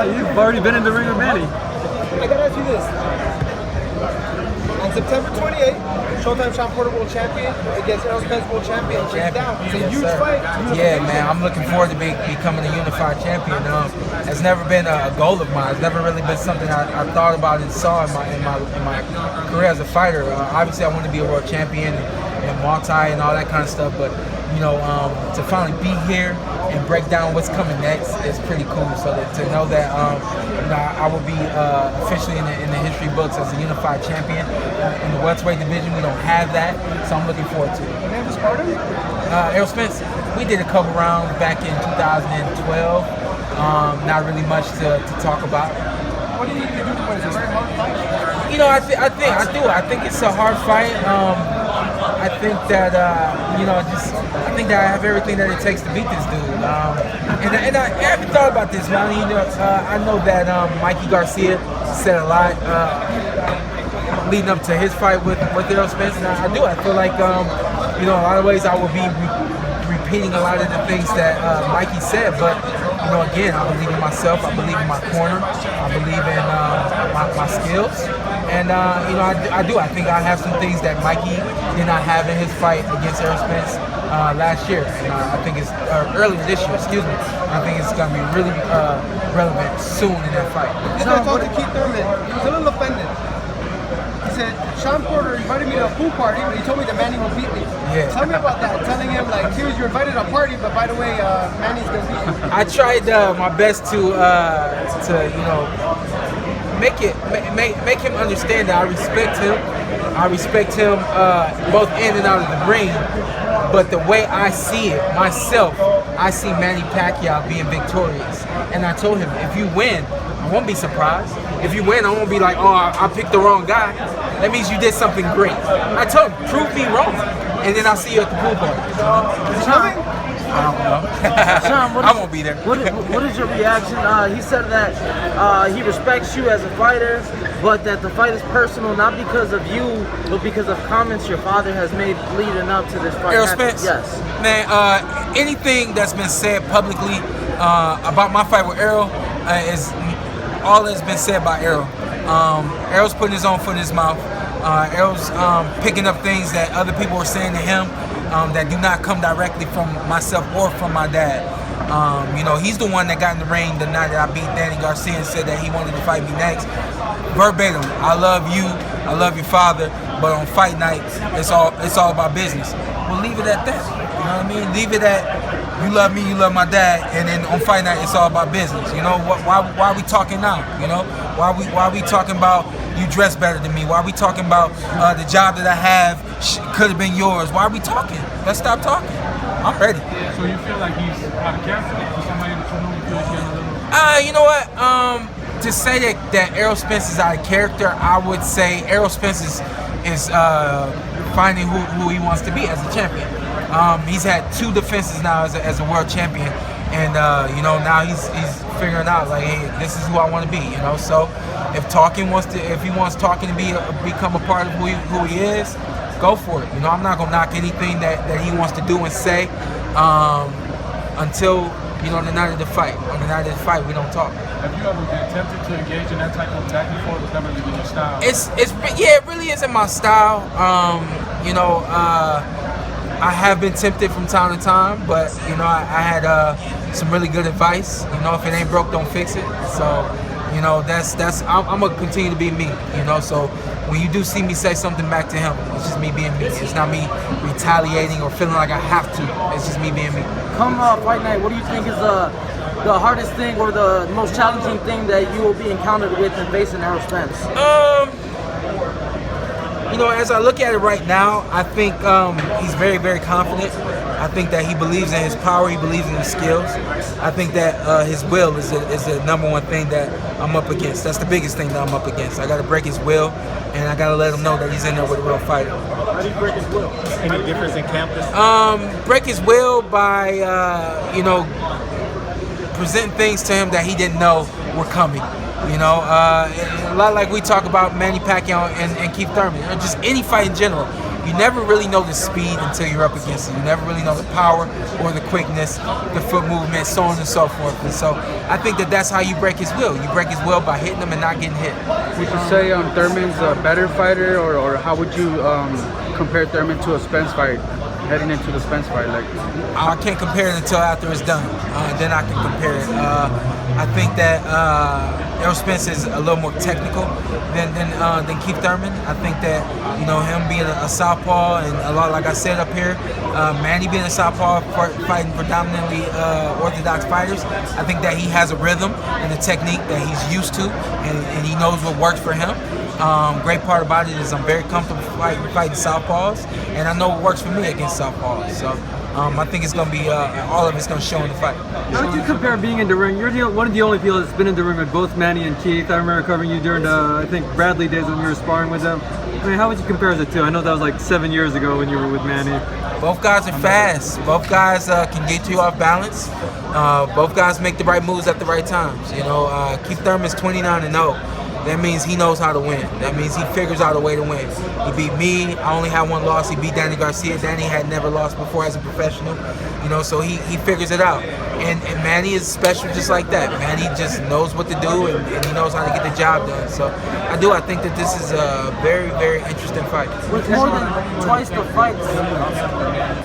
You've already been in the ring with Manny. I gotta ask you this. On September 28th, Showtime Shawn Porter World Champion against Errol Spence World Champion. Down. It's a huge fight. Yeah, man, I'm looking forward to becoming a unified champion. It's never been a goal of mine. It's never really been something I thought about and saw in my career as a fighter. Obviously, I want to be a world champion and multi and all that kind of stuff, but to finally be here and break down what's coming next is pretty cool. So to know that I will be officially in the history books as a unified champion in the welterweight division. We don't have that, so I'm looking forward to it. Your name was Spartan? Errol Spence. We did a couple rounds back in 2012. Not really much to talk about. What do you think you do to win? Is it a very hard fight? I think it's a hard fight. I think that I think that I have everything that it takes to beat this dude. And I haven't thought about this, man. I know that Mikey Garcia said a lot leading up to his fight with Errol Spence, and I feel like in a lot of ways I will be repeating a lot of the things that Mikey said, but again, I believe in myself. I believe in my corner. I believe in my skills. And, I think I have some things that Mikey did not have in his fight against Errol Spence last year. And I think it's earlier this year, excuse me. I think it's going to be really relevant soon in that fight. This guy talked to Keith Thurman. He was a little offended. He said, Shawn Porter invited me to a pool party, but he told me that Manny will beat me. Yeah. Tell me about that. Telling him, like, here's you're invited to a party, but by the way, Manny's going to beat you. I tried my best to make him understand that I respect him. I respect him both in and out of the ring. But the way I see it myself, I see Manny Pacquiao being victorious. And I told him, if you win, I won't be surprised. If you win, I won't be like, oh, I picked the wrong guy. That means you did something great. I told him, prove me wrong. And then I'll see you at the pool party. Is he coming? I don't know. Shawn, I won't be there. What is your reaction? He said that he respects you as a fighter, but that the fight is personal, not because of you, but because of comments your father has made leading up to this fight. Errol Spence? Yes. Man, anything that's been said publicly about my fight with Errol is all that's been said by Errol. Errol's putting his own foot in his mouth. Errol's picking up things that other people are saying to him that do not come directly from myself or from my dad. He's the one that got in the ring the night that I beat Danny Garcia and said that he wanted to fight me next. Verbatim, I love you, I love your father, but on fight nights, it's all about business. We'll leave it at that. You know what I mean? Leave it at you love me, you love my dad, and then on fight night, it's all about business. Why are we talking now? Why are we talking about you dress better than me? Why are we talking about the job that I have could have been yours? Why are we talking? Let's stop talking. I'm ready. So you feel like he's out of character for somebody that you know you feel like he's a little... You know what? To say that Errol Spence is out of character, I would say Errol Spence is finding who he wants to be as a champion. He's had 2 defenses now as a world champion, and now he's figuring out like, hey, this is who I want to be. So if he wants talking to become a part of who he is, go for it. I'm not gonna knock anything that he wants to do and say until the night of the fight. On the night of the fight, we don't talk. Have you ever been tempted to engage in that type of tactic before? It's never really been your style. It really isn't my style. I have been tempted from time to time, but I had some really good advice. If it ain't broke, don't fix it. So that's I'm gonna continue to be me. So when you do see me say something back to him, it's just me being me. It's not me retaliating or feeling like I have to. It's just me being me. Come fight night, what do you think is the hardest thing or the most challenging thing that you will be encountered with in facing Errol Spence? As I look at it right now, I think he's very, very confident. I think that he believes in his power. He believes in his skills. I think that his will is the number one thing that I'm up against. That's the biggest thing that I'm up against. I got to break his will, and I got to let him know that he's in there with a real fighter. How do you break his will? Any difference in campus? Break his will by, presenting things to him that he didn't know were coming. A lot like we talk about Manny Pacquiao and Keith Thurman, or just any fight in general. you never really know the speed until you're up against it. You never really know the power or the quickness, the foot movement, so on and so forth. And so I think that that's how you break his will. You break his will by hitting him and not getting hit. Would you say Thurman's a better fighter, or how would you compare Thurman to a Spence fight, heading into the Spence fight? Like, I can't compare it until after it's done. Then I can compare it. I think that Errol Spence is a little more technical than Keith Thurman. I think that him being a southpaw and a lot, like I said up here, Manny being a southpaw fighting predominantly orthodox fighters. I think that he has a rhythm and a technique that he's used to, and he knows what works for him. Great part about it is I'm very comfortable fighting southpaws, and I know what works for me against southpaws. So I think it's going to be all of it's going to show in the fight. How would you compare being in the ring? You're one of the only people that's been in the ring with both Manny and Keith. I remember covering you during the, I think, Bradley days when we were sparring with them. I mean, how would you compare the two? I know that was like 7 years ago when you were with Manny. Both guys are fast. Both guys can get you off balance. Both guys make the right moves at the right times. Keith Thurman's 29-0. That means he knows how to win. That means he figures out a way to win. He beat me. I only had one loss. He beat Danny Garcia. Danny had never lost before as a professional. So he figures it out. And Manny is special just like that. Manny just knows what to do, and he knows how to get the job done. So I think that this is a very, very interesting fight. With more than twice the fights